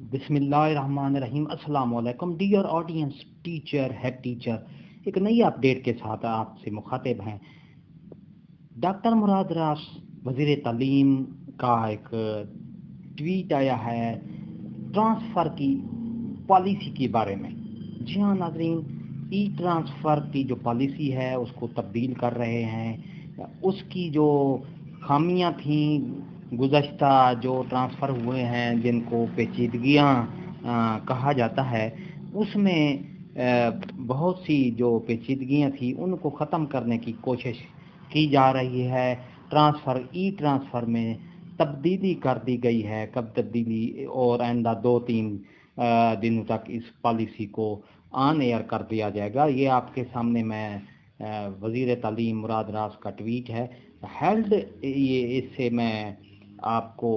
बिस्मिल्लाहिर्रहमानिर्रहीम। अस्सलाम वालेकुम dear audience, teacher head teacher एक नई अपडेट के साथ आपसे मुखातिब हैं। डॉक्टर मुराद रास वज़ीर तालीम का एक ट्वीट आया है ट्रांसफ़र की पॉलिसी के बारे में। जी हाँ नाज़रीन, ई ट्रांसफ़र की जो पॉलिसी है उसको तब्दील कर रहे हैं। उसकी जो खामियां थी गुज़श्ता जो ट्रांसफ़र हुए हैं जिनको पेचीदगियां कहा जाता है, उसमें बहुत सी जो पेचीदगियां थी उनको ख़त्म करने की कोशिश की जा रही है। ई ट्रांसफ़र में तब्दीली कर दी गई है। कब तब्दीली, और आइंदा 2-3 दिनों तक इस पॉलिसी को ऑन एयर कर दिया जाएगा। ये आपके सामने मैं वज़ीर तालीम मुराद रास का ट्वीट है हेल्ड। ये इससे मैं आपको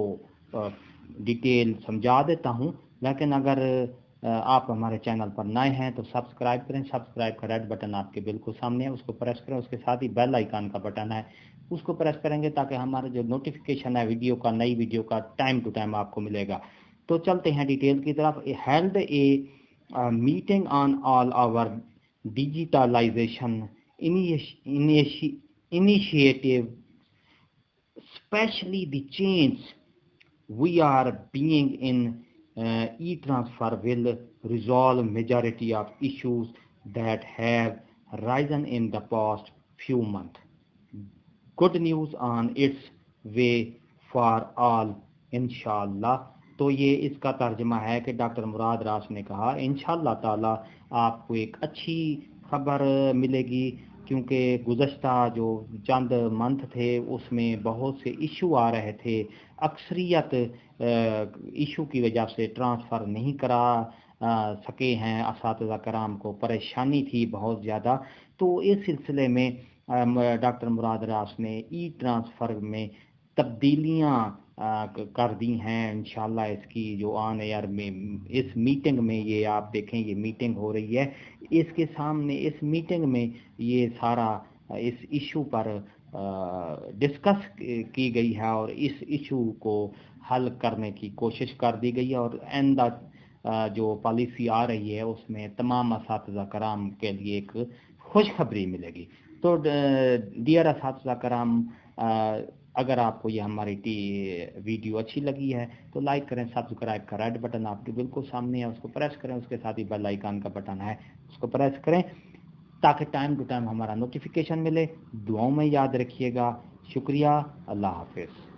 डिटेल समझा देता हूँ, लेकिन अगर आप हमारे चैनल पर नए हैं तो सब्सक्राइब करें। सब्सक्राइब का रेड बटन आपके बिल्कुल सामने है, उसको प्रेस करें। उसके साथ ही बेल आइकन का बटन है, उसको प्रेस करेंगे ताकि हमारा जो नोटिफिकेशन है वीडियो का, नई वीडियो का टाइम टू टाइम आपको मिलेगा। तो चलते हैं डिटेल की तरफ। Held a meeting on all our digitalisation initiative, especially the change we are being in e-transfer will resolve majority of issues that have risen in the past few months. Good news on its way for all, इंशाल्लाह। तो ये इसका तर्जमा है कि doctor मुराद रास ने कहा इंशाल्लाह ताला आपको एक अच्छी खबर मिलेगी, क्योंकि गुज़श्ता जो चंद मंथ थे उसमें बहुत से इशू आ रहे थे। अक्सरियत इशू की वजह से ट्रांसफ़र नहीं करा सके हैं। असातिज़ा कराम को परेशानी थी बहुत ज़्यादा। तो इस सिलसिले में डॉक्टर मुराद रास ने ई ट्रांसफ़र में तब्दीलियाँ कर दी हैं। इंशाल्लाह इसकी जो ऑन एयर में इस मीटिंग में, ये आप देखें ये मीटिंग हो रही है, इसके सामने इस मीटिंग में ये सारा इस इशू पर डिस्कस की गई है और इस इशू को हल करने की कोशिश कर दी गई है। और आइंदा जो पॉलिसी आ रही है उसमें तमाम असातिज़ा कराम के लिए एक खुशखबरी मिलेगी। तो डियर असातिज़ा कराम, अगर आपको ये हमारी वीडियो अच्छी लगी है तो लाइक करें। सब्सक्राइब का रेड बटन आपके बिल्कुल सामने है, उसको प्रेस करें। उसके साथ ही बेल आइकन का बटन है, उसको प्रेस करें ताकि टाइम टू टाइम हमारा नोटिफिकेशन मिले। दुआओं में याद रखिएगा। शुक्रिया। अल्लाह हाफिज़।